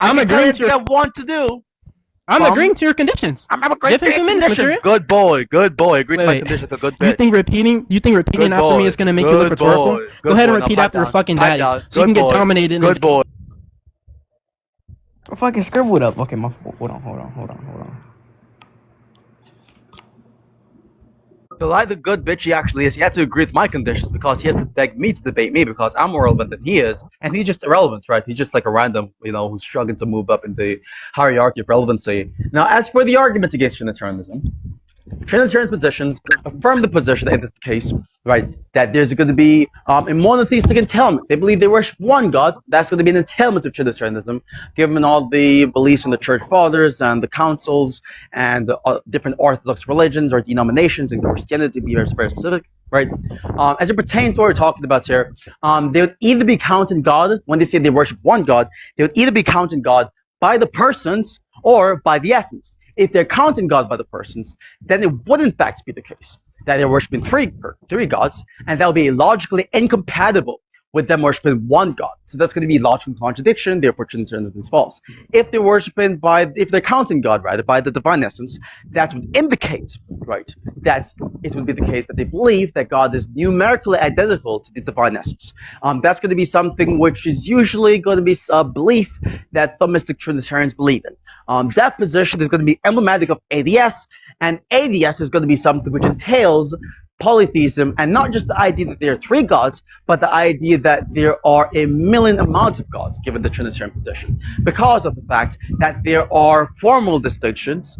I'm agreeing to what want to do. I'm agreeing to your conditions. I'm agreeing to your conditions. Good boy. Agree to my conditions. A good bitch. You think repeating after me is gonna make you look rhetorical? Go ahead and repeat after your fucking daddy, so you can get dominated. Good boy. I fucking scribbled up. Okay, hold on. So like the good bitch he actually is, he had to agree with my conditions because he has to beg me to debate me because I'm more relevant than he is, and he's just irrelevant, right? He's just like a random, who's struggling to move up in the hierarchy of relevancy. Now, as for the arguments against Trinitarianism, Trinitarian positions affirm the position that in this case, right, that there's going to be a monotheistic entailment. They believe they worship one God. That's going to be an entailment of Trinitarianism, given all the beliefs in the Church Fathers and the councils and different Orthodox religions or denominations in Christianity, to be very specific, right? As it pertains to what we're talking about here, they would either be counting God, when they say they worship one God, they would either be counting God by the persons or by the essence. If they're counting God by the persons, then it would in fact be the case that they're worshiping three gods, and that would be logically incompatible with them worshiping one God. So that's going to be logical contradiction, therefore Trinitarianism is false. If they're if they're counting God rather by the divine essence, that would indicate, right, that it would be the case that they believe that God is numerically identical to the divine essence. That's going to be something which is usually going to be a belief that Thomistic Trinitarians believe in. That position is going to be emblematic of ADS, and ADS is going to be something which entails polytheism, and not just the idea that there are three gods, but the idea that there are a million amounts of gods, given the Trinitarian position, because of the fact that there are formal distinctions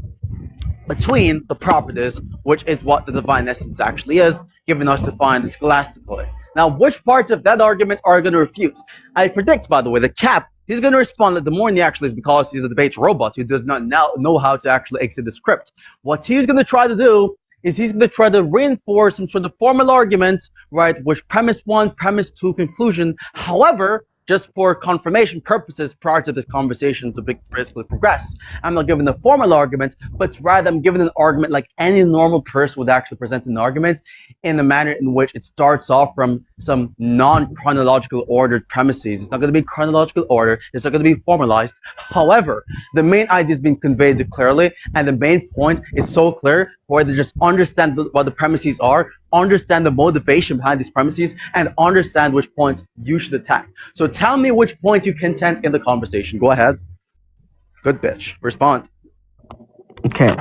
between the properties, which is what the divine essence actually is, given us defined scholastically. Now, which parts of that argument are going to refute? I predict, by the way, that Capp, he's going to respond that the more he actually is because he's a debate robot who does not know how to actually exit the script. What he's going to try to do is he's going to try to reinforce some sort of formal arguments, right, which premise one, premise two, conclusion. However, just for confirmation purposes prior to this conversation to basically progress, I'm not giving a formal argument, but rather I'm giving an argument like any normal person would actually present an argument, in a manner in which it starts off from some non-chronological ordered premises. It's not going to be chronological order. It's not going to be formalized. However, the main idea is being conveyed clearly, and the main point is so clear where they just understand what the premises are, understand the motivation behind these premises, and understand which points you should attack. So tell me which point you contend in the conversation. Go ahead. Good bitch. Respond. Okay.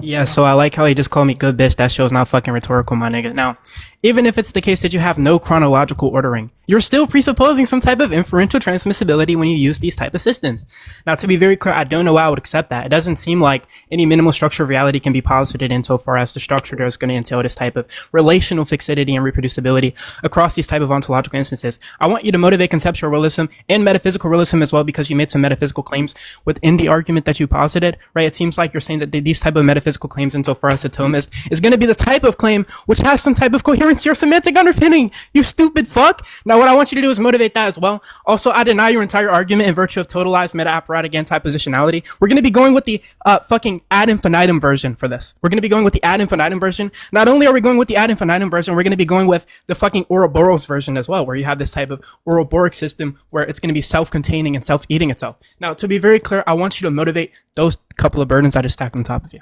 Yeah, so I like how he just called me good bitch. That show's not fucking rhetorical, my nigga. Now, even if it's the case that you have no chronological ordering, you're still presupposing some type of inferential transmissibility when you use these type of systems. Now, to be very clear, I don't know why I would accept that. It doesn't seem like any minimal structure of reality can be posited insofar as the structure that is going to entail this type of relational fixity and reproducibility across these type of ontological instances. I want you to motivate conceptual realism and metaphysical realism as well, because you made some metaphysical claims within the argument that you posited, right? It seems like you're saying that these type of metaphysical claims insofar as a Thomist is going to be the type of claim which has some type of coherency or semantic underpinning, you stupid fuck. Now, what I want you to do is motivate that as well. Also, I deny your entire argument in virtue of totalized meta-apparatic anti-positionality. We're going to be going with the fucking ad infinitum version for this. We're going to be going with the ad infinitum version. Not only are we going with the ad infinitum version, we're going to be going with the fucking Ouroboros version as well, where you have this type of Ouroboros system where it's going to be self-containing and self-eating itself. Now, to be very clear, I want you to motivate those couple of burdens I just stacked on top of you.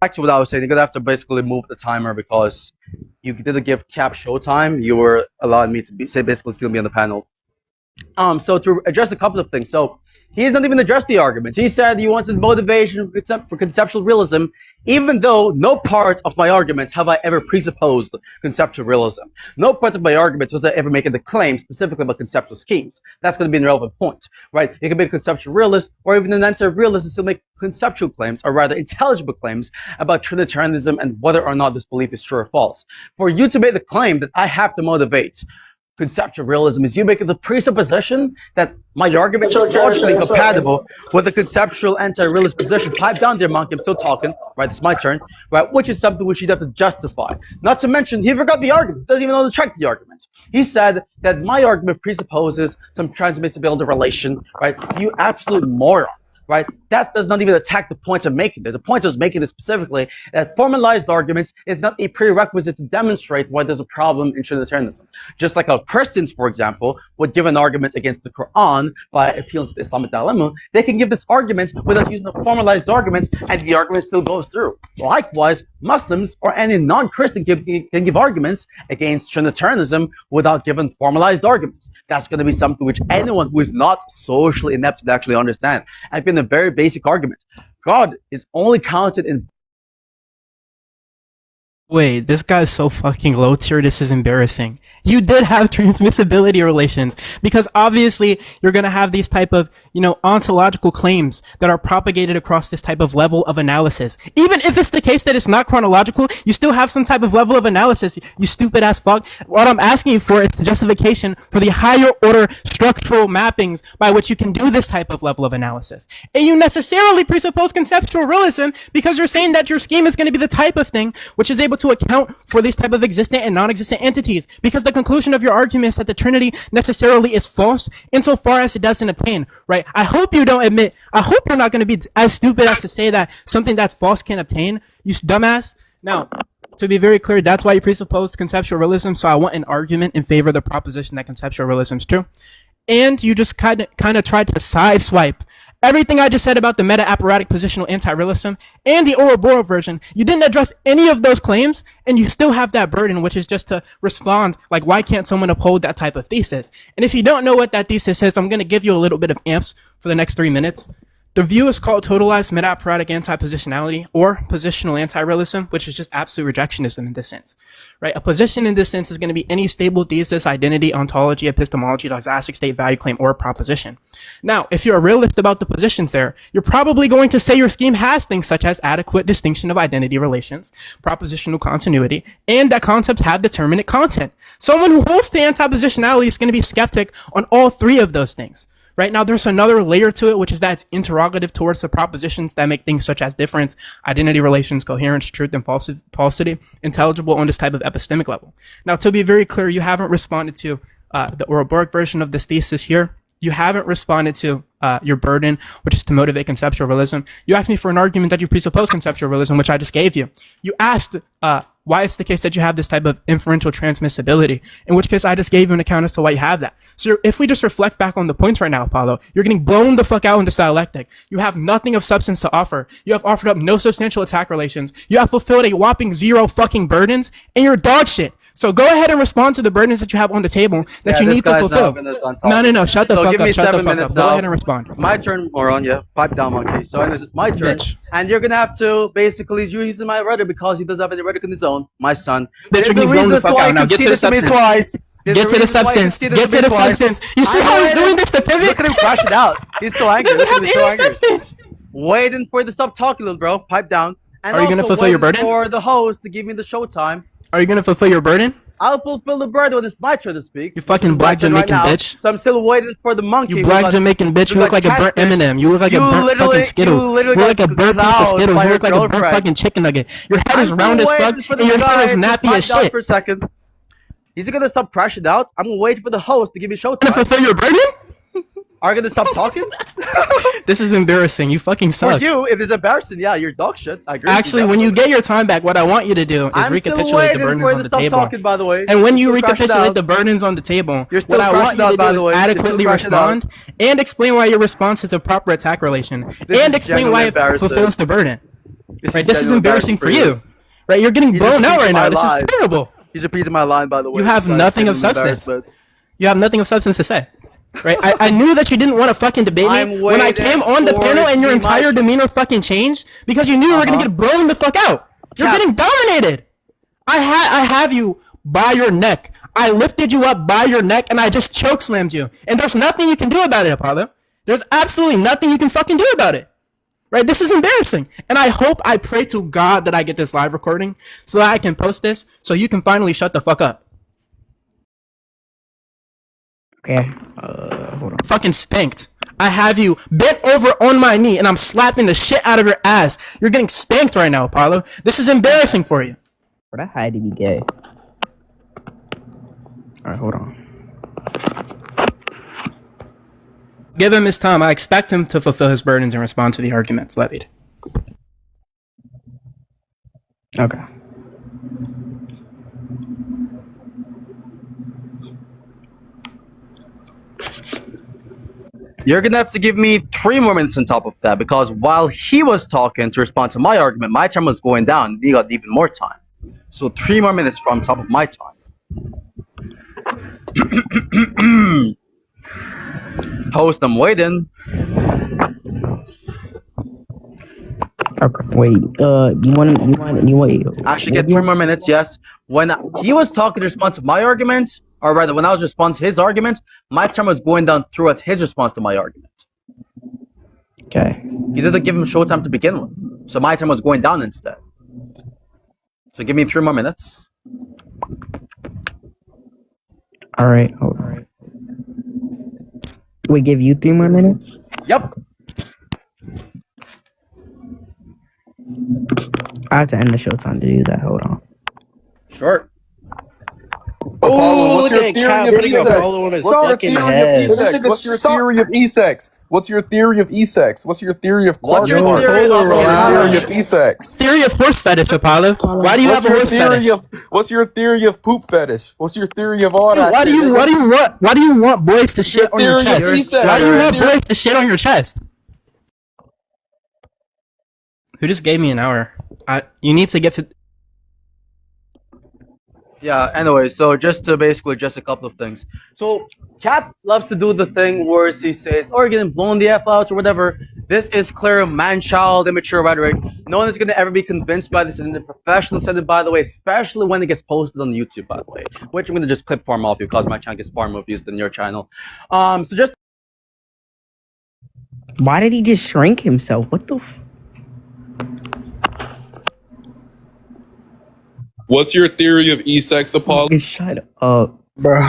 Back to what I was saying, you're going to have to basically move the timer because you didn't give Capp showtime. You were allowing me to basically still be on the panel. So to address a couple of things. So he's not even addressed the arguments. He said he wanted motivation for conceptual realism, even though no part of my argument have I ever presupposed conceptual realism. No part of my argument was I ever making the claim specifically about conceptual schemes. That's going to be an irrelevant point, right? You can be a conceptual realist or even an anti-realist and still make conceptual claims, or rather intelligible claims, about Trinitarianism and whether or not this belief is true or false. For you to make the claim that I have to motivate conceptual realism is you making the presupposition that my argument is logically incompatible with the conceptual anti-realist position. Pipe down there, monkey. I'm still talking. Right, it's my turn. Right, which is something which you'd have to justify. Not to mention, he forgot the argument. He doesn't even know to check the argument. He said that my argument presupposes some transmissibility relation. Right, you absolute moron. right? That does not even attack the points I'm making. The point I was making is specifically that formalized arguments is not a prerequisite to demonstrate why there's a problem in Trinitarianism. Just like Christians, for example, would give an argument against the Quran by appealing to the Islamic dilemma, they can give this argument without using a formalized argument, and the argument still goes through. Likewise, Muslims or any non-Christian can give arguments against Trinitarianism without giving formalized arguments. That's going to be something which anyone who is not socially inept to actually understand. I've been a very basic argument. God is only counted in. Wait, this guy's so fucking low tier, this is embarrassing. You did have transmissibility relations, because obviously you're gonna have these type of, ontological claims that are propagated across this type of level of analysis. Even if it's the case that it's not chronological, you still have some type of level of analysis, you stupid ass fuck. What I'm asking you for is the justification for the higher order structural mappings by which you can do this type of level of analysis. And you necessarily presuppose conceptual realism because you're saying that your scheme is gonna be the type of thing which is able to account for these type of existent and non-existent entities, because the conclusion of your argument is that the Trinity necessarily is false insofar as it doesn't obtain, right? I hope you don't admit, I hope you're not going to be as stupid as to say that something that's false can obtain, you dumbass. Now, to be very clear, that's why you presuppose conceptual realism, so I want an argument in favor of the proposition that conceptual realism is true. And you just kind of tried to sideswipe everything I just said about the meta-apparatic positional anti-realism and the Ouroboros version. You didn't address any of those claims, and you still have that burden, which is just to respond, like, why can't someone uphold that type of thesis? And if you don't know what that thesis is, I'm going to give you a little bit of amps for the next 3 minutes. The view is called totalized meta-apparatic anti-positionality, or positional anti-realism, which is just absolute rejectionism in this sense, right? A position in this sense is going to be any stable thesis, identity, ontology, epistemology, doxastic state, value claim, or proposition. Now, if you're a realist about the positions there, you're probably going to say your scheme has things such as adequate distinction of identity relations, propositional continuity, and that concepts have determinate content. Someone who holds to anti-positionality is going to be skeptic on all three of those things. Right now, there's another layer to it, which is that it's interrogative towards the propositions that make things such as difference, identity relations, coherence, truth, and falsity intelligible on this type of epistemic level. Now, to be very clear, you haven't responded to the Ouroboros version of this thesis here. You haven't responded to your burden, which is to motivate conceptual realism. You asked me for an argument that you presuppose conceptual realism, which I just gave you. You asked why it's the case that you have this type of inferential transmissibility, in which case I just gave you an account as to why you have that. So if we just reflect back on the points right now, Apollo, you're getting blown the fuck out in this dialectic. You have nothing of substance to offer. You have offered up no substantial attack relations. You have fulfilled a whopping 0 fucking burdens, and you're dog shit. So go ahead and respond to the burdens that you have on the table that you need to fulfill. No, shut the fuck up, shut the fuck up. Go ahead and respond. My turn, moron, yeah. Pipe down, monkey. So anyways, it's my turn. Bitch. And you're gonna have to basically use my rhetoric because he doesn't have any rhetoric in his own, my son. Bitch, you're getting blown the fuck out. Now get to the substance. Get to the substance. Get to the substance. You see how he's doing this to pivot? Look at him crash it out. He's so angry. He doesn't have any substance. Waiting for you to stop talking, little bro. Pipe down. And are you gonna fulfill your burden? For the host to give me the showtime. Are you gonna fulfill your burden? I'll fulfill the burden when it's my turn to speak. You fucking black Jamaican bitch. So I'm still waiting for the monkey. You black Jamaican bitch. You look like a burnt M&M. You look like a burnt fucking Skittles. You look like a burnt piece of Skittles. You look like a burnt fucking chicken nugget. Your head is round as fuck and your hair is nappy as shit. For a second. Is he gonna stop crashing out? I'm gonna wait for the host to give me showtime. Gonna fulfill your burden? Are you gonna stop talking? This is embarrassing. You fucking suck. For you, if it's embarrassing, yeah, you're dog shit. I agree. Actually, when you get your time back, what I want you to do is recapitulate the burdens on the table. Talking, by the way. And when you recapitulate the burdens on the table, what I want you to do is adequately respond and explain why your response is a proper attack relation and explain why it fulfills the burden. Right? This is embarrassing for you. Right? You're getting blown out right now. This is terrible. He's repeating my line, by the way. You have nothing of substance. You have nothing of substance to say. Right? I knew that you didn't want to fucking debate me when I came on the panel and your entire demeanor fucking changed because you knew you were gonna get blown the fuck out. You're getting dominated. I have you by your neck. I lifted you up by your neck and I just chokeslammed you. And there's nothing you can do about it, Apollo. There's absolutely nothing you can fucking do about it. Right? This is embarrassing. And I pray to God that I get this live recording so that I can post this so you can finally shut the fuck up. Okay, hold on. Fucking spanked. I have you bent over on my knee and I'm slapping the shit out of your ass. You're getting spanked right now, Apollo. This is embarrassing for you. Bro, that had to be gay. Alright, hold on. Give him his time. I expect him to fulfill his burdens and respond to the arguments levied. Okay. You're gonna have to give me 3 more minutes on top of that because while he was talking to respond to my argument, my time was going down. He got even more time. So 3 more minutes from top of my time. Host, I'm waiting. Okay. Wait. You wait. Actually, get 3 more minutes. Yes. When he was talking to respond to my argument, or rather, when I was responding to his argument, my time was going down throughout his response to my argument. Okay. You didn't give him showtime to begin with, so my time was going down instead. So give me 3 more minutes. All right. Hold on. We give you 3 more minutes. Yep. I have to end the show time to do that. Hold on. Sure. Apollo, what's your theory of e-sex? What's your theory of e-sex? What's your theory of e-sex? What's your theory of What's Clark your Clark? theory of e-sex? Theory of horse fetish, Apollo. Why do you have a horse fetish? What's your theory of poop fetish? What's your theory of all that? Why do you want boys to shit on your chest? Why do you want boys to shit on your chest? Who just gave me an hour? You need to get to. Yeah, anyway, so just a couple of things. So, Cap loves to do the thing where he says, oh, you're getting blown the F out or whatever. This is clear man-child, immature rhetoric. No one is going to ever be convinced by this in the professional setting, by the way, especially when it gets posted on YouTube, by the way. Which I'm going to just clip far more of you because my channel gets far more views than your channel. So just... Why did he just shrink himself? What the What's your theory of e-sex, Apollo? Shut up. Bro.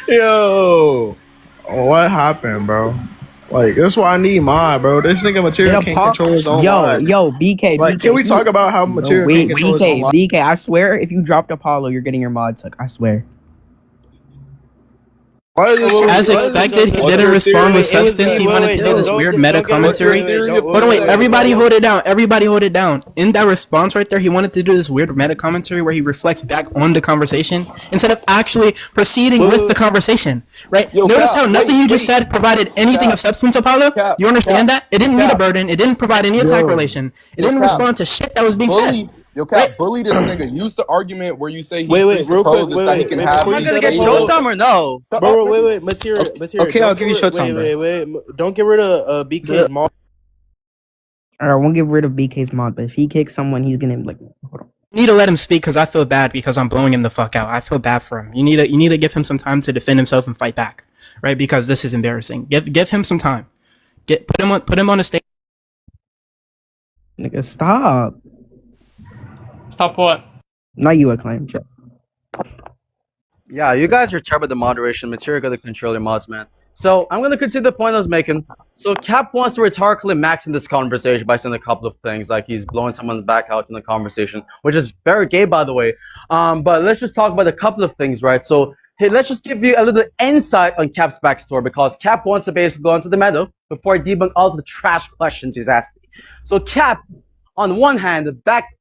Yo. What happened, bro? Like, that's why I need mine, bro. This nigga Material can't control his own mind. Yo, BK. Like, BK, can we talk about how Material can't control his own mind? BK, I swear, if you dropped Apollo, you're getting your mod took. I swear. As expected, he didn't respond with substance. He wanted to do this weird meta commentary. Hold on, wait. Everybody hold it down. Everybody hold it down. In that response right there, he wanted to do this weird meta commentary where he reflects back on the conversation instead of actually proceeding with the conversation. Right? Notice how nothing you just said provided anything of substance, Apollo? You understand that? It didn't meet a burden. It didn't provide any attack relation. It didn't respond to shit that was being said. Yo, Cap, bully this nigga. Use the argument where you say he real quick, that he can have. Am I going to get showtime or no? Bro, wait, material. Okay, I'll give you showtime. Wait. Don't get rid of BK's mod. Alright, I won't get rid of BK's mod, but if he kicks someone, he's gonna like. Hold on. You need to let him speak because I feel bad because I'm blowing him the fuck out. I feel bad for him. You need to give him some time to defend himself and fight back, right? Because this is embarrassing. Give him some time. Put him on a stage. Nigga, stop. Stop what? Not you, Acclaim. Yeah, you guys are terrible at the moderation. Material got to control your mods, man. So I'm going to continue the point I was making. So Cap wants to rhetorically max in this conversation by saying a couple of things, like he's blowing someone back out in the conversation, which is very gay, by the way. But let's just talk about a couple of things, right? So hey, let's just give you a little insight on Cap's backstory because Cap wants to basically go into the meadow before he debunk all of the trash questions he's asking. So Cap, on one hand,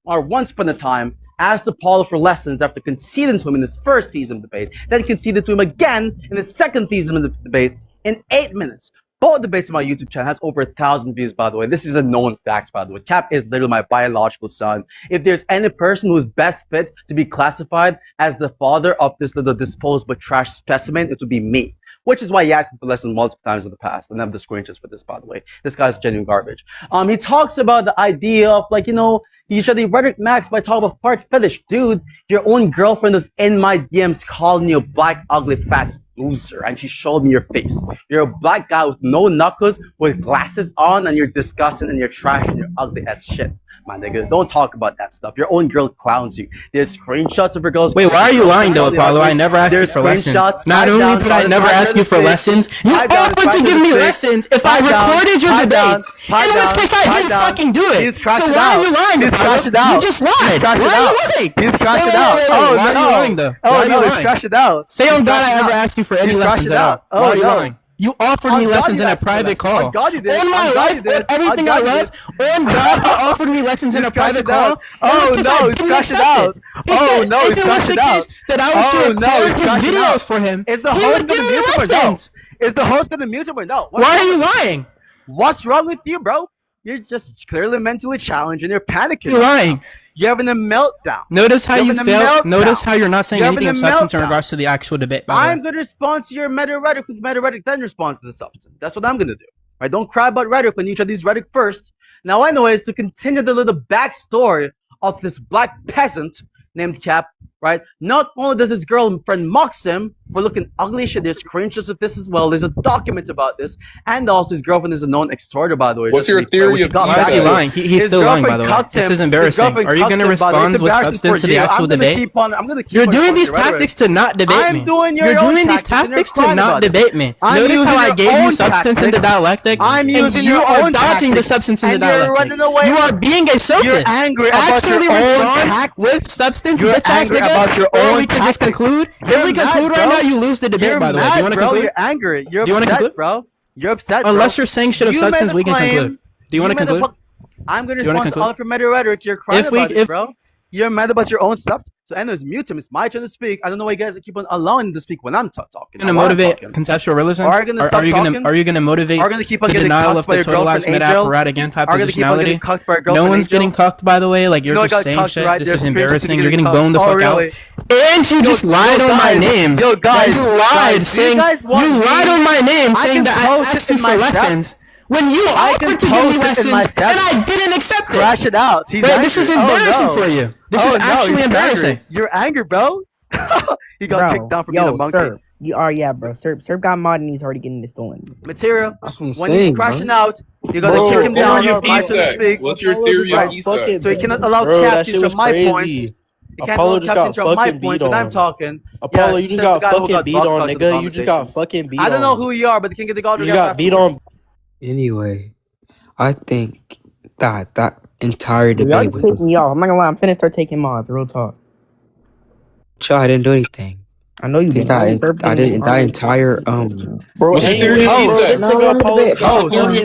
once upon a time, asked Apollo for lessons after conceding to him in his first theism debate, then conceded to him again in his second theism debate in 8 minutes. Both debates on my YouTube channel has over 1,000 views, by the way. This is a known fact, by the way. Cap is literally my biological son. If there's any person who's best fit to be classified as the father of this little disposable trash specimen, it would be me. Which is why he asked me for lessons multiple times in the past. And I have the screenshots for this, by the way. This guy's genuine garbage. He talks about the idea of, like, you know, you should have rhetoric max by talking about fart fetish. Dude, your own girlfriend was in my DMs calling you a black, ugly, fat loser. And she showed me your face. You're a black guy with no knuckles, with glasses on, and you're disgusting, and you're trash, and you're ugly as shit. My nigga, don't talk about that stuff. Your own girl clowns you. There's screenshots of your girls. Wait, why are you lying though, Apollo? I never asked you for lessons. Not only did I never ask you for lessons, you offered to give me lessons if I recorded your debates. In which case I didn't fucking do it. So why are you lying, Apollo? You just lied. Why are you lying? He's crashed it out. Oh, why are you lying though? Oh no, he's crashed it out. Say on God I ever asked you for any lessons at all. Why are you lying? You offered me lessons in a private call. On God you did. On my life, on everything I love, on God, you offered me lessons in a private call. Oh no, he's crashed it out. Oh no, he's crashed it out. That I was to record his videos for him. Is the host gonna mute him or no? Is the host gonna mute him or no? Why are you lying? What's wrong with you, bro? You're just clearly mentally challenged and you're panicking. You're lying. You're having a meltdown. Notice how you failed. Notice how you're not saying anything of substance in regards to the actual debate. I'm going to respond to your meta rhetoric with meta rhetoric, then respond to the substance. That's what I'm going to do. Right? Don't cry about rhetoric when you try these rhetoric first. Now, anyways, to continue the little backstory of this black peasant named Capp, right? Not only does his girlfriend mocks him for looking ugly, there's screenshots of this as well. There's a document about this, and also his girlfriend is a known extorter, by the way. What's your theory of why is he lying? He's still lying, by the way. This is embarrassing. Are you going to respond with substance to the actual debate? You're doing these tactics to not debate me. You're doing these tactics to not debate me. Notice how I gave you substance in the dialectic, and you are dodging the substance in the dialectic. You are being a sophist. You're angry about your own tactics. With substance, you're angry about your own. Or we can just conclude. If we conclude right now, you lose the debate. By the way, do you want to conclude? You're angry. You're upset, bro. You're upset. Unless you're saying shit of substance, we can conclude. Do you want to conclude? I'm going to respond to all of your meta rhetoric. You're crying about it, bro. You're mad about your own stuff. So anyways, mute him. It's my turn to speak. I don't know why you guys keep on allowing him to speak when I'm talking. Are you going to motivate conceptual realism? Are you going to motivate the denial of the totalized meta-apparatic anti-positionality? No one's getting cucked, by the way. Like, you're just saying shit. This is embarrassing. You're getting boned the fuck out. And you just lied on my name. Yo, guys. You lied on my name saying that I asked you for lectins. When you offered to give me lessons and I didn't accept it. Crash it out. This is embarrassing for you. This is actually embarrassing. Angry. You're angry, bro. He got kicked down for being a monkey. Sir, bro. Sir got mod and he's already getting this stolen. Material. When he's crashing out, you gotta kick him down. What's your theory of e-sex? So you cannot allow Capp to interrupt my points. You can't allow Capp to interrupt my points when I'm talking. Apollo, you just got fucking beat on, nigga. You just got fucking beat on. I don't know who you are, but the king of the god. You got beat on. Anyway, I think that entire debate was. Take me off. I'm not gonna lie. I'm finna start taking mods. Real talk. Chill, I didn't do anything. I know you didn't. I didn't. That entire Bro, what's your theory of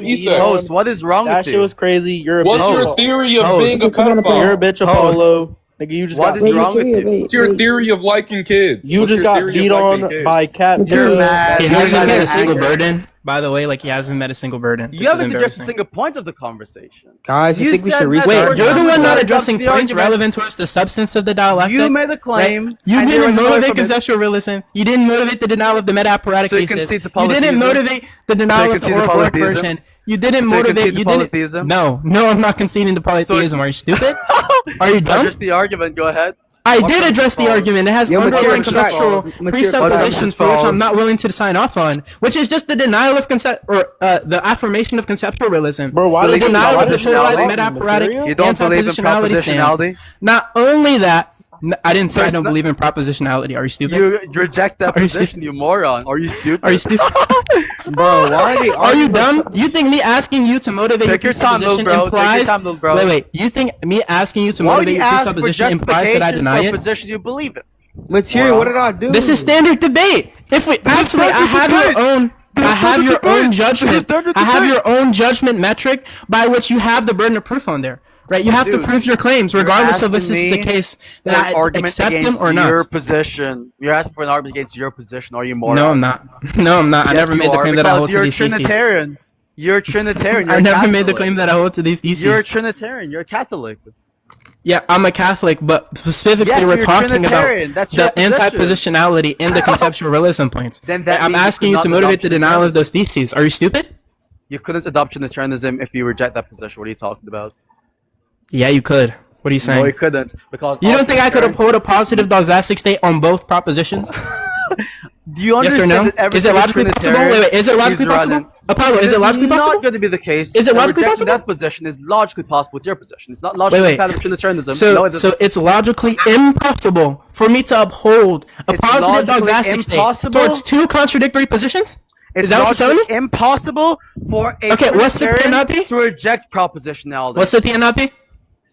e-sex? Host, what is wrong with you? That shit was crazy. You're a What's your theory of being a pedophile? You're a bitch, Apollo. Nigga, you just got beat. What's your theory of liking kids? You just got beat on by Capp. You're mad. He hasn't met a single burden. By the way, like, he hasn't met a single burden. You haven't addressed a single point of the conversation. Guys, you think we should restart? Wait, you're the one not addressing points relevant towards the substance of the dialectic. You made a claim. Right? You didn't motivate conceptual realism. You didn't motivate the denial of the meta-apparatic thesis. You didn't motivate the denial of the oracle version. You didn't motivate. You didn't. No, I'm not conceding to polytheism. Are you stupid? Are you dumb? Address the argument. Go ahead. I did address the argument. It has underlying structural presuppositions for which I'm not willing to sign off on, which is just the denial of the affirmation of conceptual realism. Bro, why the denial of the totalized meta-apparatic anti-positionality stance. Not only that, I didn't say I don't believe in propositionality. Are you stupid? You reject that position, you moron. Are you stupid? Are you stupid? Bro, why are they? Are you dumb? You think me asking you to motivate your presupposition implies? Wait. You think me asking you to motivate your presupposition implies that I deny it? Position you believe it. Material, what did I do? This is standard debate. If we actually, I have your own judgment. I have your own judgment metric by which you have the burden of proof on there. Right, you have to prove your claims, regardless of if this is the case that I accept them or not. Your position. You're asking for an argument against your position. Are you moron? No, I'm not. No, I'm not. I never made the claim that I hold to these theses. You're a Trinitarian. I never made the claim that I hold to these theses. You're a Trinitarian. You're a Catholic. Yeah, I'm a Catholic, but specifically we're talking about the anti-positionality and the conceptual realism points. I'm asking you to motivate the denial of those theses. Are you stupid? You couldn't adopt Trinitarianism if you reject that position. What are you talking about? Yeah, you could. What are you saying? No, you couldn't. Because you don't think I could uphold a positive didactic state on both propositions? Do you understand? Yes or no? Is it logically possible? Wait. Is it logically possible? Apollo, is it logically possible? It's not going to be the case. Is it logically possible? That position is logically possible with your position. It's not logically compatible with Trinitarianism. So it's logically impossible for me to uphold a positive didactic state towards two contradictory positions? Is that what you're telling me? Impossible for a what's the PNIP? to reject propositionality. What's the PNIP?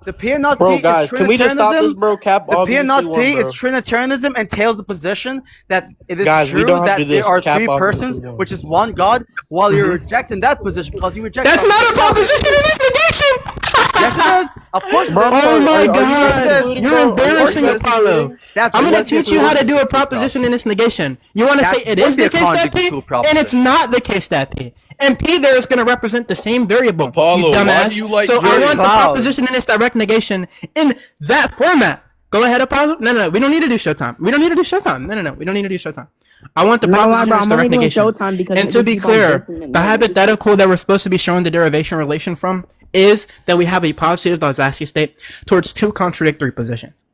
The P and not Bro, P guys, is can we just stop this, Trinitarianism. bro? Cap The P and not obviously P won, is bro. Trinitarianism entails the position that it is Guys, we true don't have that to do there this. are Cap three obviously persons, won. which is one God, while you're rejecting that position because you reject. That's not a proposition in this negation. Yes, it is. Of course, it is. Oh my Are you God! including, You're bro? embarrassing Are you Apollo. That's I'm gonna what teach you how to do a proposition in this negation. You want to say it is the case that P, and it's not the case that P. And P there is going to represent the same variable. Apollo, you dumbass. why do you like so I Yuri? want the Wow. proposition in its direct negation in that format. Go ahead, Apollo. No. We don't need to do Showtime. We don't need to do Showtime. No. We don't need to do Showtime. I want the proposition in its direct negation. And to be clear, the hypothetical that we're supposed to be showing the derivation relation from is that we have a positive Dawkowski state towards two contradictory positions,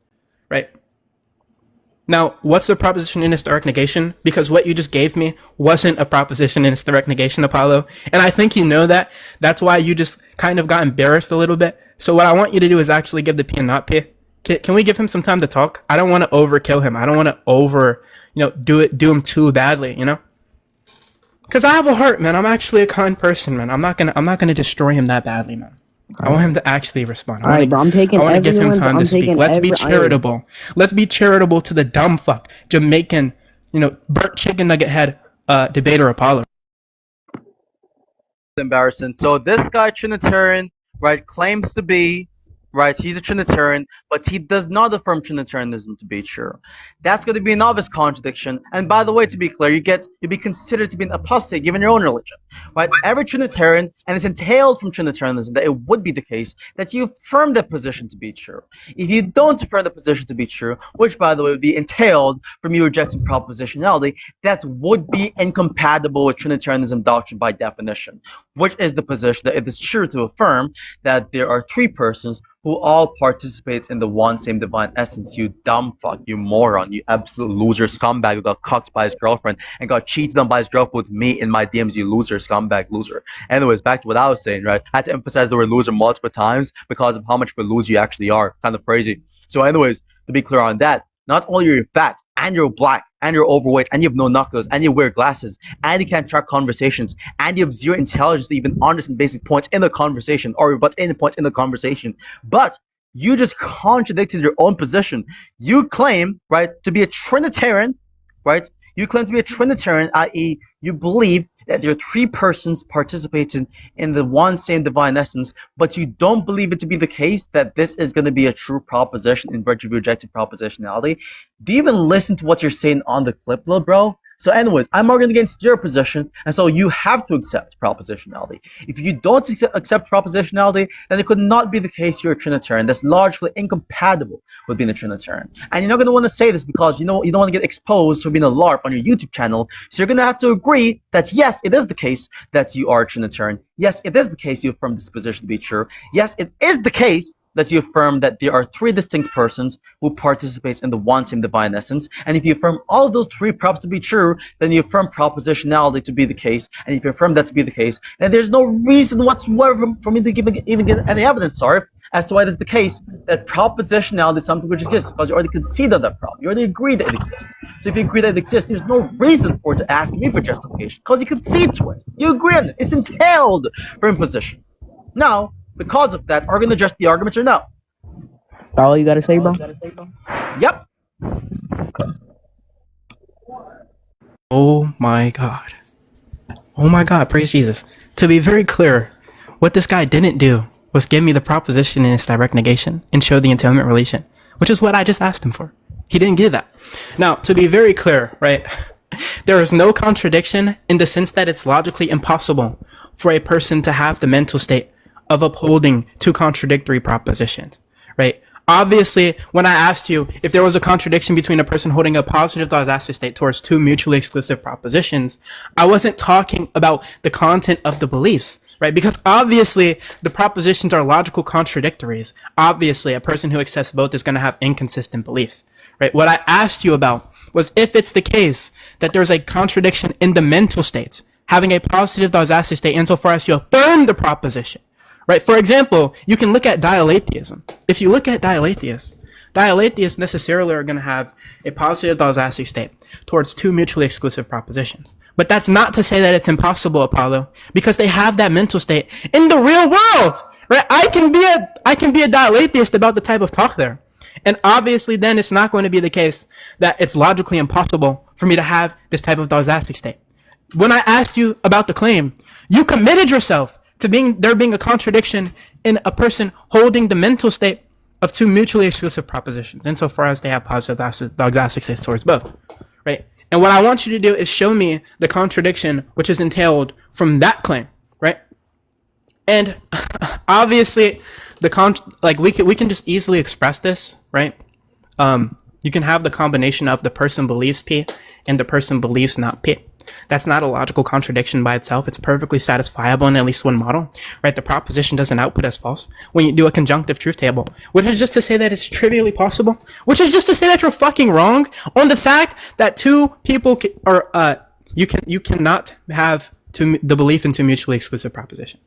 right? Now, what's the proposition in its direct negation? Because what you just gave me wasn't a proposition in its direct negation, Apollo. And I think you know that. That's why you just kind of got embarrassed a little bit. So what I want you to do is actually give the P and not P. Can we give him some time to talk? I don't want to overkill him. I don't want to do him too badly, you know? Because I have a heart, man. I'm actually a kind person, man. I'm not gonna destroy him that badly, man. I want him to actually respond. I want to give him time to speak. Let's be charitable. Let's be charitable to the dumb fuck Jamaican, burnt chicken nugget head debater Apollo. Embarrassing. So this guy Trinitarian, right, claims to be, right, he's a Trinitarian, but he does not affirm Trinitarianism to be true. That's going to be an obvious contradiction. And by the way, to be clear, you'd be considered to be an apostate given your own religion, right? Every Trinitarian, and it's entailed from Trinitarianism that it would be the case that you affirm that position to be true. If you don't affirm the position to be true, which by the way would be entailed from you rejecting propositionality, that would be incompatible with Trinitarianism doctrine by definition, which is the position that it is true to affirm that there are three persons who all participates in the one same divine essence. You dumb fuck, you moron, you absolute loser scumbag who got cucked by his girlfriend and got cheated on by his girlfriend with me in my DMs, you loser scumbag loser. Anyways, back to what I was saying, right? I had to emphasize the word loser multiple times because of how much of a loser you actually are. Kind of crazy. So anyways, to be clear on that, not only are you fat, and you're black, and you're overweight, and you have no knuckles, and you wear glasses, and you can't track conversations, and you have zero intelligence to even understand basic points in the conversation, or but any point in the conversation. But you just contradicted your own position. You claim, right, to be a Trinitarian, right? You claim to be a Trinitarian, i.e., you believe that there are three persons participating in the one same divine essence, but you don't believe it to be the case that this is going to be a true proposition in virtue of rejecting propositionality. Do you even listen to what you're saying on the clip, little bro? So anyways, I'm arguing against your position, and so you have to accept propositionality. If you don't accept propositionality, then it could not be the case you're a Trinitarian. That's logically incompatible with being a Trinitarian. And you're not going to want to say this because you don't want to get exposed for being a LARP on your YouTube channel. So you're going to have to agree that yes, it is the case that you are a Trinitarian. Yes, it is the case you affirm this position to be true. Yes, it is the case that you affirm that there are three distinct persons who participates in the one same divine essence. And if you affirm all of those three props to be true, then you affirm propositionality to be the case. And if you affirm that to be the case, then there's no reason whatsoever for me to even get any evidence, sorry, as to why it is the case that propositionality is something which exists, because you already conceded that problem. You already agreed that it exists. So if you agree that it exists, there's no reason for it to ask me for justification, because you concede to it. You agree on it. It's entailed for imposition. Now, because of that, are we going to address the arguments or no? That's all you got to say, bro? Yep. Oh my God. Oh my God, praise Jesus. To be very clear, what this guy didn't do was give me the proposition in its direct negation and show the entailment relation, which is what I just asked him for. He didn't get that. Now, to be very clear, right, there is no contradiction in the sense that it's logically impossible for a person to have the mental state of upholding two contradictory propositions, right? Obviously, when I asked you if there was a contradiction between a person holding a positive Dawkowski state towards two mutually exclusive propositions, I wasn't talking about the content of the beliefs, right? Because obviously, the propositions are logical contradictories. Obviously, a person who accepts both is going to have inconsistent beliefs, right? What I asked you about was if it's the case that there's a contradiction in the mental states, having a positive Dawkowski state insofar as you affirm the proposition. Right? For example, you can look at dialetheism. If you look at dialetheists necessarily are going to have a positive Dawkowski state towards two mutually exclusive propositions. But that's not to say that it's impossible, Apollo, because they have that mental state in the real world. right? I can be a dial atheist about the type of talk there. And obviously then it's not going to be the case that it's logically impossible for me to have this type of dysastic state. When I asked you about the claim, you committed yourself to there being a contradiction in a person holding the mental state of two mutually exclusive propositions, insofar as they have positive dysastic states towards both, right? And what I want you to do is show me the contradiction which is entailed from that claim, right? And obviously, we can just easily express this, right? You can have the combination of the person believes P and the person believes not P. That's not a logical contradiction by itself. It's perfectly satisfiable in at least one model, right? The proposition doesn't output as false when you do a conjunctive truth table, which is just to say that it's trivially possible, which is just to say that you're fucking wrong on the fact that two people you cannot have the belief in two mutually exclusive propositions,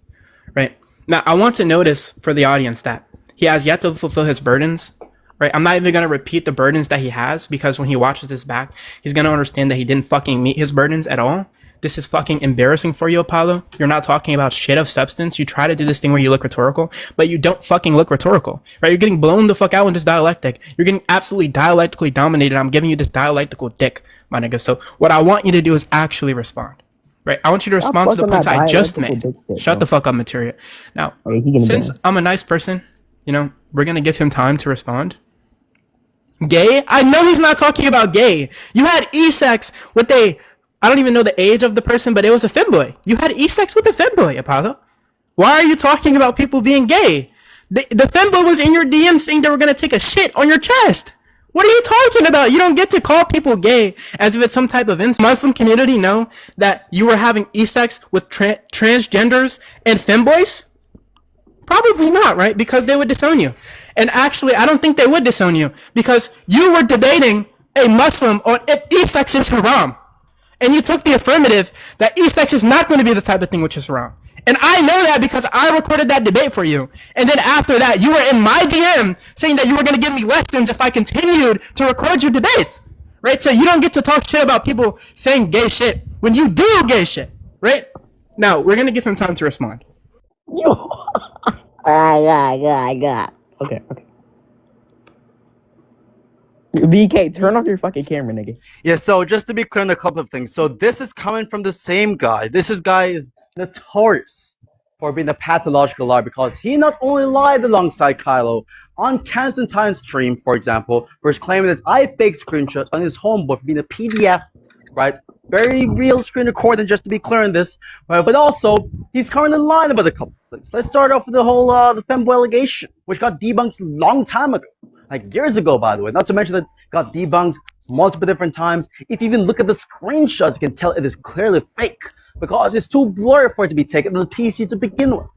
right? Now, I want to notice for the audience that he has yet to fulfill his burdens. Right? I'm not even going to repeat the burdens that he has, because when he watches this back, he's going to understand that he didn't fucking meet his burdens at all. This is fucking embarrassing for you, Apollo. You're not talking about shit of substance. You try to do this thing where you look rhetorical, but you don't fucking look rhetorical, right? You're getting blown the fuck out in this dialectic. You're getting absolutely dialectically dominated. I'm giving you this dialectical dick, my nigga. So what I want you to do is actually respond, right? I want you to respond to the points I just made. Shut the fuck up, material. Now, since I'm a nice person, we're going to give him time to respond. Gay? I know he's not talking about gay. You had e-sex with I don't even know the age of the person, but it was a femboy. You had e-sex with a femboy, Apollo. Why are you talking about people being gay? The femboy was in your DM saying they were going to take a shit on your chest. What are you talking about? You don't get to call people gay as if it's some type of Muslim community know that you were having e-sex with transgenders and femboys? Probably not, right? Because they would disown you. And actually, I don't think they would disown you, because you were debating a Muslim on if e-sex is haram. And you took the affirmative that e-sex is not going to be the type of thing which is haram. And I know that because I recorded that debate for you. And then after that, you were in my DM saying that you were going to give me lessons if I continued to record your debates, right? So you don't get to talk shit about people saying gay shit when you do gay shit, right? Now, we're going to give him time to respond. Okay. BK, turn off your fucking camera, nigga. Yeah, so just to be clear on a couple of things. So this is coming from the same guy. This guy is notorious for being a pathological liar, because he not only lied alongside Kylo on Constantine's stream, for example, where he's claiming that I faked screenshots on his homeboy for being a PDF, right? Very real screen recording, just to be clear on this, right? But also, he's currently lying about a couple of things. Let's start off with the whole the femboy allegation, which got debunked a long time ago. Like years ago, by the way. Not to mention that it got debunked multiple different times. If you even look at the screenshots, you can tell it is clearly fake, because it's too blurry for it to be taken on the PC to begin with.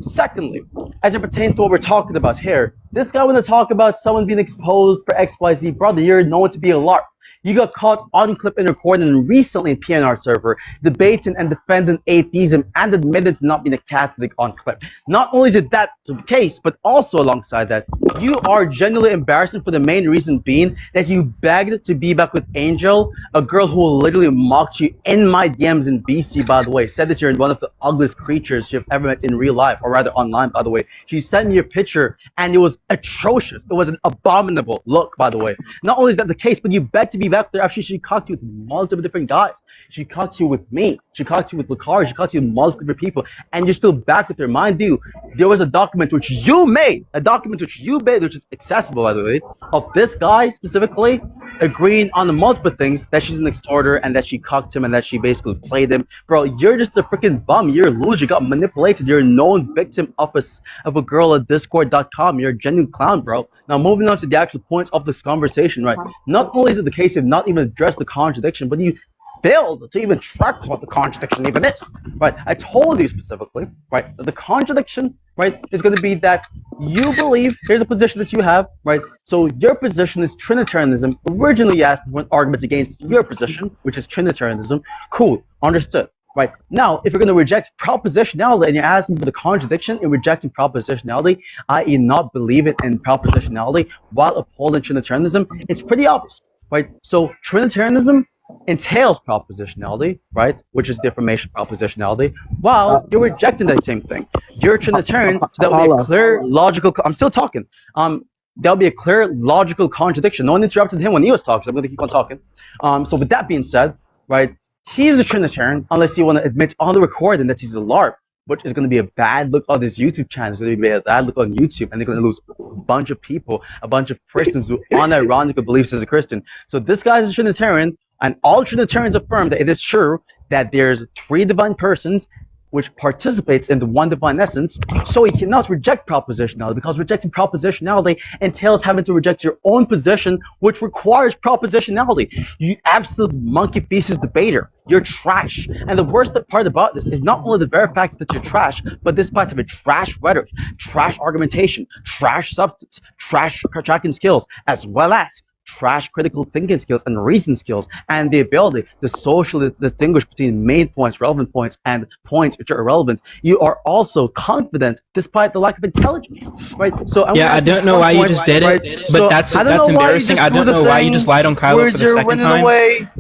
Secondly, as it pertains to what we're talking about here, this guy want to talk about someone being exposed for XYZ. Brother, you're known to be a lark. You got caught on clip and recording recently in PNR server, debating and defending atheism and admitted to not being a Catholic on clip. Not only is it that the case, but also alongside that, you are genuinely embarrassing for the main reason being that you begged to be back with Angel, a girl who literally mocked you in my DMs in BC, by the way. Said that you're one of the ugliest creatures you've ever met in real life, or rather online, by the way. She sent me a picture and it was atrocious. It was an abominable look, by the way. Not only is that the case, but you begged to be back there after she caught you with multiple different guys. She caught you with me. She caught you with Lucari. She caught you with multiple different people. And you're still back with her. Mind you, there was a document which you made, which is accessible, by the way, of this guy specifically agreeing on the multiple things, that she's an extorter and that she cucked him and that she basically played him. Bro, you're just a freaking bum. You're a loser. You got manipulated. You're a known victim of a girl at discord.com. You're a genuine clown, bro. Now, moving on to the actual points of this conversation, right? Not only is it the case of not even address the contradiction, but you failed to even track what the contradiction even is, right? I told you specifically, right, that the contradiction, right, is going to be that you believe, here's a position that you have, right? So your position is Trinitarianism. Originally you asked for an argument against your position, which is Trinitarianism. Cool, understood. Right now, if you're going to reject propositionality and you're asking for the contradiction in rejecting propositionality, i.e. not believing in propositionality while upholding Trinitarianism, it's pretty obvious, right? So Trinitarianism entails propositionality, right? Which is defamation propositionality, while you're rejecting that same thing. You're Trinitarian, so that would be a clear, logical. I'm still talking. There'll be a clear, logical contradiction. No one interrupted him when he was talking, so I'm going to keep on talking. So with that being said, right, he's a Trinitarian, unless you want to admit on the recording that he's a LARP, which is going to be a bad look on this YouTube channel. It's going to be a bad look on YouTube, and they're going to lose a bunch of people, a bunch of Christians who unironically believes as a Christian. So this guy is a Trinitarian, and all Trinitarians affirm that it is true that there's 3 divine persons which participates in the one divine essence, so he cannot reject propositionality, because rejecting propositionality entails having to reject your own position, which requires propositionality. You absolute monkey feces debater. You're trash. And the worst part about this is not only the very fact that you're trash, but this part of it, trash rhetoric, trash argumentation, trash substance, trash tracking skills, as well as trash critical thinking skills and reason skills, and the ability to socially distinguish between main points, relevant points, and points which are irrelevant. You are also confident despite the lack of intelligence, right? So I don't know why you just did it, but that's embarrassing. I don't know why you just lied on Kylo for the second time.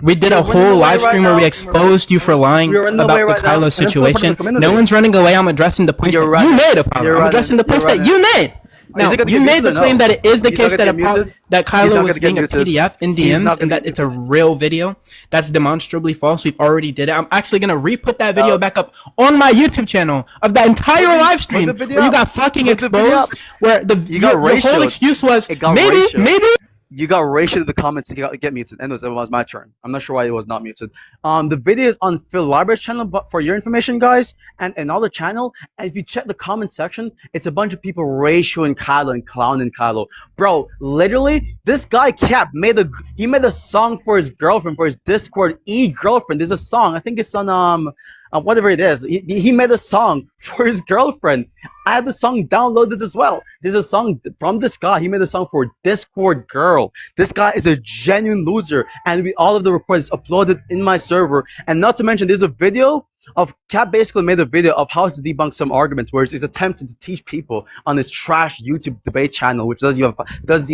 We did a whole live stream where we exposed you for lying about the Kylo situation. No one's running away. I'm addressing the points that you made, Apollo. I'm addressing the points that you made. Now, you made the claim that it is the case that Kylo was being a PDF in DMs and that it's a real video. That's demonstrably false. We've already did it. I'm actually going to re-put that video back up on my YouTube channel of that entire live stream where you got fucking exposed, where your whole excuse was maybe. You got ratioed in the comments to get muted. And it was my turn. I'm not sure why it was not muted. The video is on Phil Library's channel, but for your information, guys, and another channel. And if you check the comment section, it's a bunch of people ratioing Kylo and clowning Kylo. Bro, literally, this guy Capp made a song for his girlfriend, for his Discord girlfriend. There's a song. I think it's on whatever it is. He made a song for his girlfriend. I have the song downloaded as well. There's a song from this guy. He made a song for Discord girl. This guy is a genuine loser, and all of the recordings uploaded in my server. And not to mention, there's a video of Capp basically made a video of how to debunk some arguments, where he's attempting to teach people on his trash YouTube debate channel, which doesn't even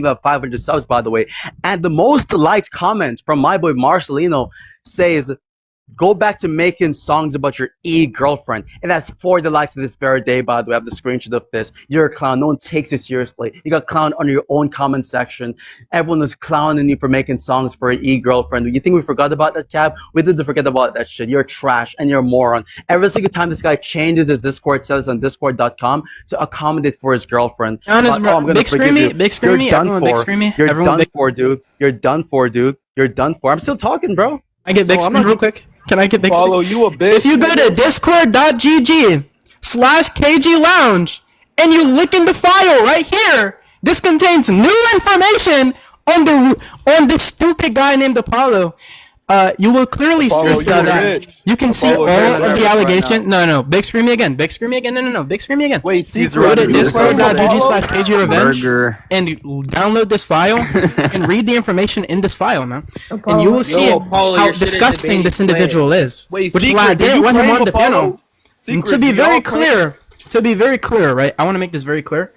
have 500 subs, by the way. And the most liked comment from my boy Marcelino says, "Go back to making songs about your girlfriend." And that's 40 likes to this very day, by the way. I have the screenshot of this. You're a clown. No one takes you seriously. You got clowned on your own comment section. Everyone was clowning you for making songs for your girlfriend. You think we forgot about that, Capp? We didn't forget about that shit. You're trash and you're a moron. Every single time this guy changes his Discord settings on discord.com to accommodate for his girlfriend. Honest, bro. Big screamy. You're done for, dude. You're done for, dude. You're done for. I'm still talking, bro. I get big screen real quick. Can I get big Follow you a bit. If you go to discord.gg/KG Lounge and you look in the file right here, this contains new information on this stupid guy named Apollo. You will clearly see that you can see all of the allegation. No, big screamy again. Big screamy again. No, big screamy again. Wait, go to discord.gg/KG Revenge and download this file and read the information in this file, man. And you will see how disgusting this individual is. Wait, which is why I didn't want him on the panel. To be very clear, right? I want to make this very clear.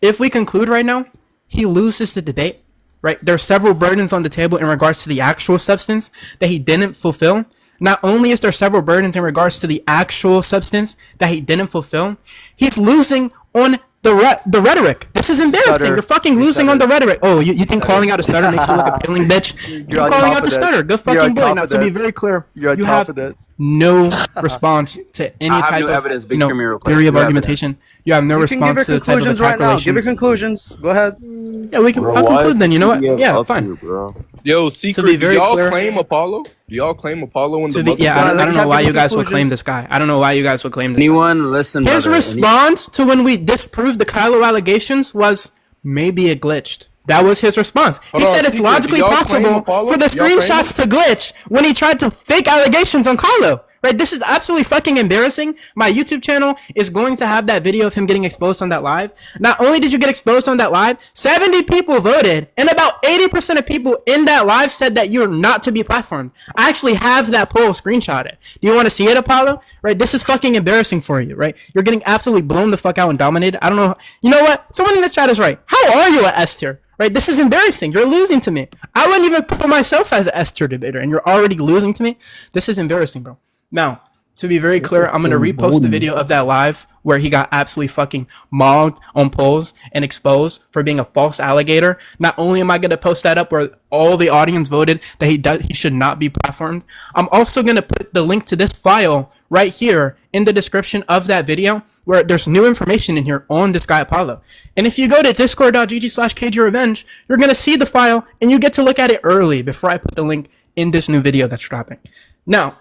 If we conclude right now, he loses the debate. Right, there are several burdens on the table in regards to the actual substance that he didn't fulfill. Not only is there several burdens in regards to the actual substance that he didn't fulfill, he's losing on the rhetoric. This is embarrassing. You're fucking losing on the rhetoric. Oh, you think calling out a stutter makes you look appealing, bitch? You're calling out the stutter. Good fucking boy. Now, to be very clear, you have no response to any type of theory of argumentation. You have no response to the type of attack relations. Give your conclusions. Go ahead. Yeah, I'll conclude then. You know what? Yeah, fine. Yo, Secret, do y'all claim Apollo? Do y'all claim Apollo in the book? Yeah, I don't know why you guys would claim this guy. I don't know why you guys would claim this Anyone listen, His response to when we disproved the Kylo allegations was, maybe it glitched. That was his response. He said it's logically possible for the screenshots to glitch when he tried to fake allegations on Kylo. Right? This is absolutely fucking embarrassing. My YouTube channel is going to have that video of him getting exposed on that live. Not only did you get exposed on that live, 70 people voted, and about 80% of people in that live said that you're not to be platformed. I actually have that poll screenshotted. Do you want to see it, Apollo? Right? This is fucking embarrassing for you, right? You're getting absolutely blown the fuck out and dominated. I don't know. You know what? Someone in the chat is right. How are you at S tier? Right? This is embarrassing. You're losing to me. I wouldn't even put myself as an S tier debater, and you're already losing to me. This is embarrassing, bro. Now, to be very clear, I'm gonna repost the video of that live where he got absolutely fucking mauled on polls and exposed for being a false alligator. Not only am I gonna post that up where all the audience voted that he should not be platformed, I'm also gonna put the link to this file right here in the description of that video where there's new information in here on this guy Apollo. And if you go to discord.gg/kgrevenge, you're gonna see the file and you get to look at it early before I put the link in this new video that's dropping. Now,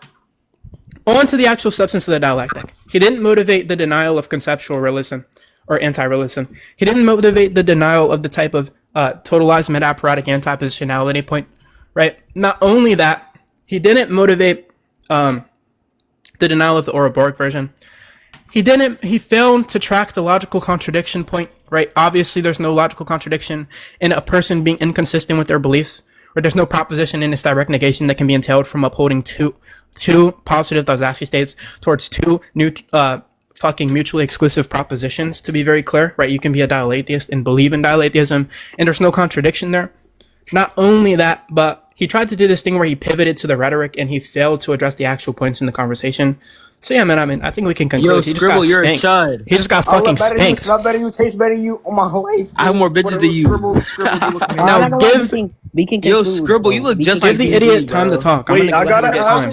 on to the actual substance of the dialectic. He didn't motivate the denial of conceptual realism or anti-realism. He didn't motivate the denial of the type of totalized meta-apparatic anti-positionality point, right? Not only that, he didn't motivate the denial of the Ouroboros version. He failed to track the logical contradiction point, right? Obviously, there's no logical contradiction in a person being inconsistent with their beliefs, or there's no proposition in its direct negation that can be entailed from upholding two positive Dazassi states towards two new fucking mutually exclusive propositions, to be very clear, right? You can be a dialetheist and believe in dialetheism, and there's no contradiction there. Not only that, but he tried to do this thing where he pivoted to the rhetoric and he failed to address the actual points in the conversation. So yeah, man, I think we can conclude. Yo, Scribble, you're a chud. He just got fucking spanked. Smell better than you, taste better than you. Oh my life. I have more bitches than you. Now give We can Yo, Scribble, you look just like give the idiot time to talk. Wait, I gotta ask